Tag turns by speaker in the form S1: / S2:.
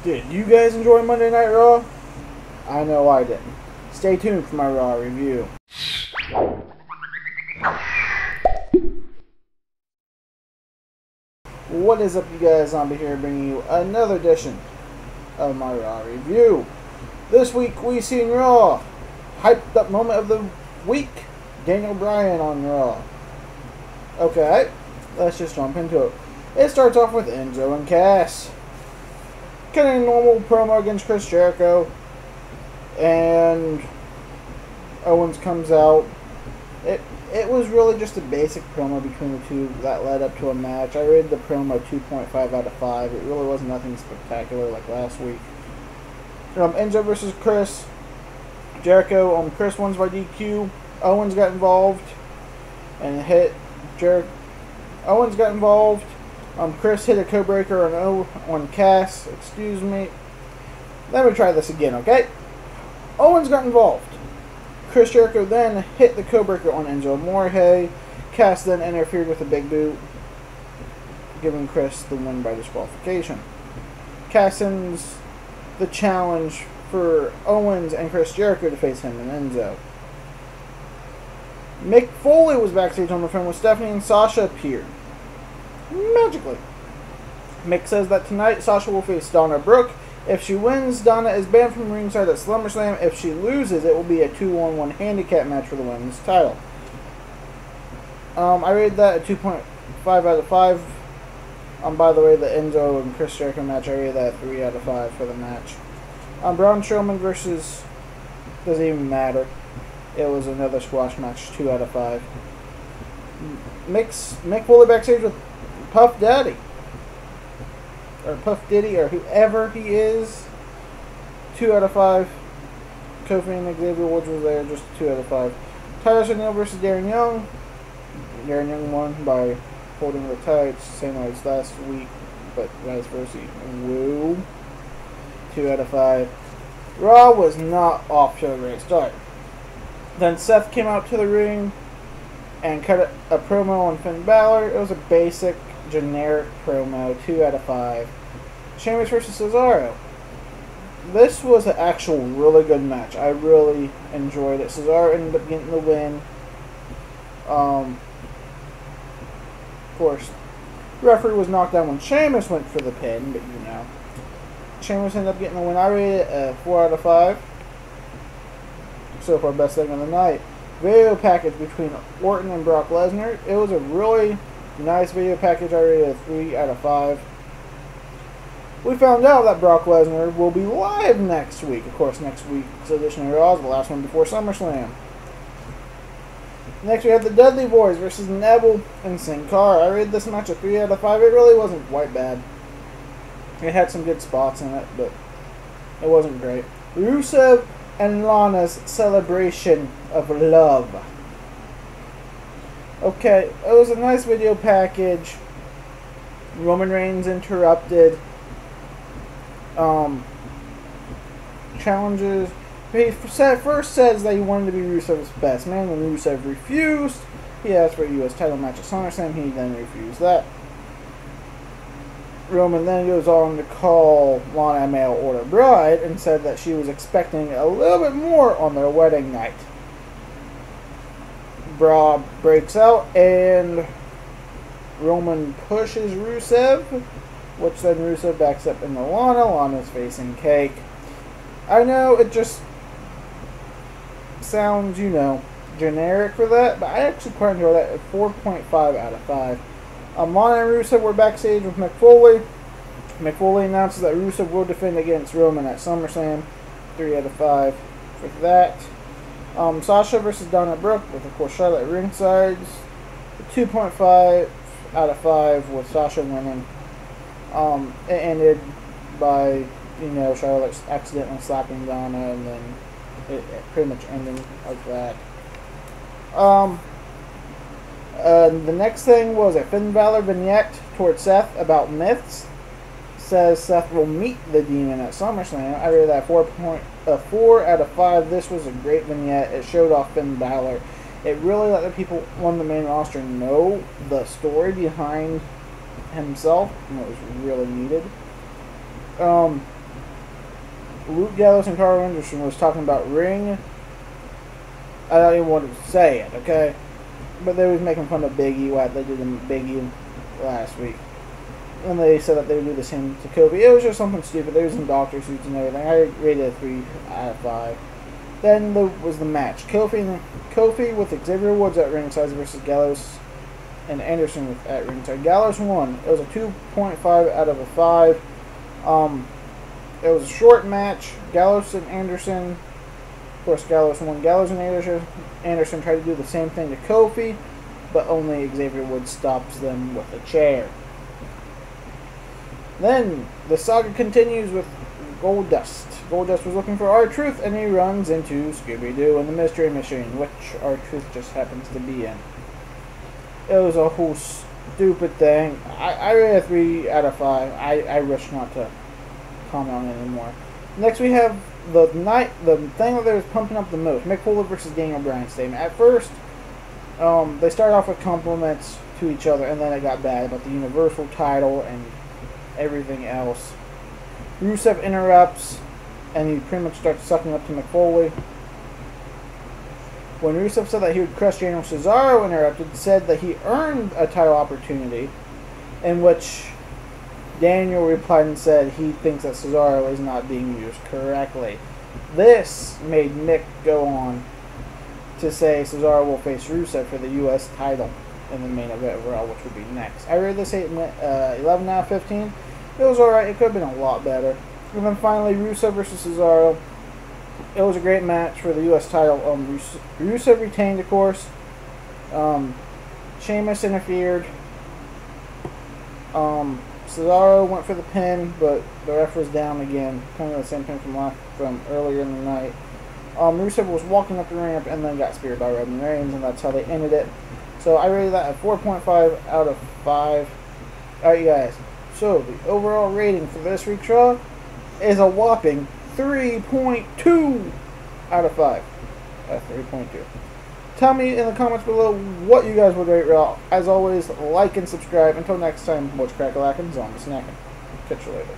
S1: Did you guys enjoy Monday Night Raw? I know I didn't. Stay tuned for my Raw review. What is up, you guys? Zombie here, bringing you another edition of my Raw review. This week we seen Raw. Hyped up moment of the week. Daniel Bryan on Raw. Okay, let's just jump into it. It starts off with Enzo and Cass cutting a normal promo against Chris Jericho, and Owens comes out. It was really just a basic promo between the two that led up to a match. I rated the promo 2.5 out of 5. It really was nothing spectacular like last week. Enzo versus Chris Jericho. Chris wins by DQ. Owens got involved and hit Owens got involved. Chris hit a co-breaker on Cass. Excuse me. Let me try this again, okay? Owens got involved. Chris Jericho then hit the co-breaker on Enzo Amore. Cass then interfered with a big boot, giving Chris the win by disqualification. Cass sends the challenge for Owens and Chris Jericho to face him and Enzo. Mick Foley was backstage on the phone with Stephanie, and Sasha appeared magically. Mick says that tonight Sasha will face Donna Brooke. If she wins, Donna is banned from ringside at SummerSlam. If she loses, it will be a 2-on-1 handicap match for the women's title. I rated that a 2.5 out of 5. By the way, the Enzo and Chris Jericho match, I rated that a 3 out of 5 for the match. Braun Strowman versus... doesn't even matter. It was another squash match, 2 out of 5. Mick Foley backstage with Puff Daddy. Or Puff Diddy, or whoever he is. 2 out of 5. Kofi and Xavier Woods was there, just 2 out of 5. Titus O'Neil versus Darren Young. Darren Young won by holding the tights, same as last week, but vice versa. Woo. 2 out of 5. Raw was not off to a great start. Then Seth came out to the ring and cut a promo on Finn Balor. It was a basic, generic promo, 2 out of 5. Sheamus versus Cesaro. This was an actual really good match. I really enjoyed it. Cesaro ended up getting the win. Of course, the referee was knocked down when Sheamus went for the pin, but you know. Sheamus ended up getting the win. I rated it a 4 out of 5. So far, best thing of the night. Video package between Orton and Brock Lesnar. It was a really nice video package. I rated a 3 out of 5. We found out that Brock Lesnar will be live next week. Of course, next week's edition of Raw is the last one before SummerSlam. Next, we have the Dudley Boys versus Neville and Sin Cara. I rated this match a 3 out of 5. It really wasn't quite bad. It had some good spots in it, but it wasn't great. Rusev and Lana's celebration of love. Okay, it was a nice video package. Roman Reigns interrupted. Challenges. He first says that he wanted to be Rusev's best man. When Rusev refused, he asked for a U.S. title match at SummerSlam. He then refused that. Roman then goes on to call Lana a mail order bride and said that she was expecting a little bit more on their wedding night. Bra breaks out and Roman pushes Rusev, which then Rusev backs up into Lana. Lana's facing cake. I know it just sounds, generic for that, but I actually quite enjoy that at 4.5 out of 5. Lana and Rusev were backstage with Mick Foley. Mick Foley announces that Rusev will defend against Roman at SummerSlam. 3 out of 5 for that. Sasha versus Donna Brooke with, of course, Charlotte ringside. 2.5 out of 5 with Sasha winning. It ended by, Charlotte accidentally slapping Donna, and then it pretty much ending like that. The next thing was a Finn Balor vignette towards Seth about myths. Says Seth will meet the demon at SummerSlam. I rated that 4 out of 5. This was a great vignette. It showed off Finn Balor. It really let the people on the main roster know the story behind himself, and it was really needed. Luke Gallows and Carl Anderson was talking about ring. I don't even want to say it, okay? But they was making fun of Big E, what they did in Big E last week. And they said that they would do the same to Kofi. It was just something stupid. They was in doctor suits and everything. I rated it 3 out of 5. Then there was the match. Kofi with Xavier Woods at ringside versus Gallows and Anderson at ringside. Gallows won. It was a 2.5 out of a 5. It was a short match. Gallows and Anderson. Of course, Gallows won. Gallows and Anderson tried to do the same thing to Kofi, but only Xavier Woods stops them with a chair. Then the saga continues with Goldust. Goldust was looking for R-Truth, and he runs into Scooby-Doo and the Mystery Machine, which R-Truth just happens to be in. It was a whole stupid thing. I rated a 3 out of 5. I wish not to comment on it anymore. Next we have the thing that they was pumping up the most, Mick Foley versus Daniel Bryan statement. At first, they started off with compliments to each other, and then it got bad about the Universal title and everything else. Rusev interrupts, and he pretty much starts sucking up to Mick Foley. When Rusev said that he would crush Daniel, Cesaro interrupted, said that he earned a title opportunity, in which Daniel replied and said he thinks that Cesaro is not being used correctly. This made Mick go on to say Cesaro will face Rusev for the U.S. title in the main event of Raw, which would be next. I rated this 11 out of 15. It was alright. It could have been a lot better. And then finally, Rusev versus Cesaro. It was a great match for the U.S. title. Rusev retained, of course. Sheamus interfered. Cesaro went for the pin, but the ref was down again. Kind of the same pin from earlier in the night. Rusev was walking up the ramp and then got speared by Roman Reigns, and that's how they ended it. So I rated that a 4.5 out of 5. Alright, you guys. So the overall rating for this week's Raw is a whopping 3.2 out of 5. 3.2. Tell me in the comments below what you guys would rate Raw. As always, like and subscribe. Until next time, what's crack-a-lackin', zombie snacking. Catch you later.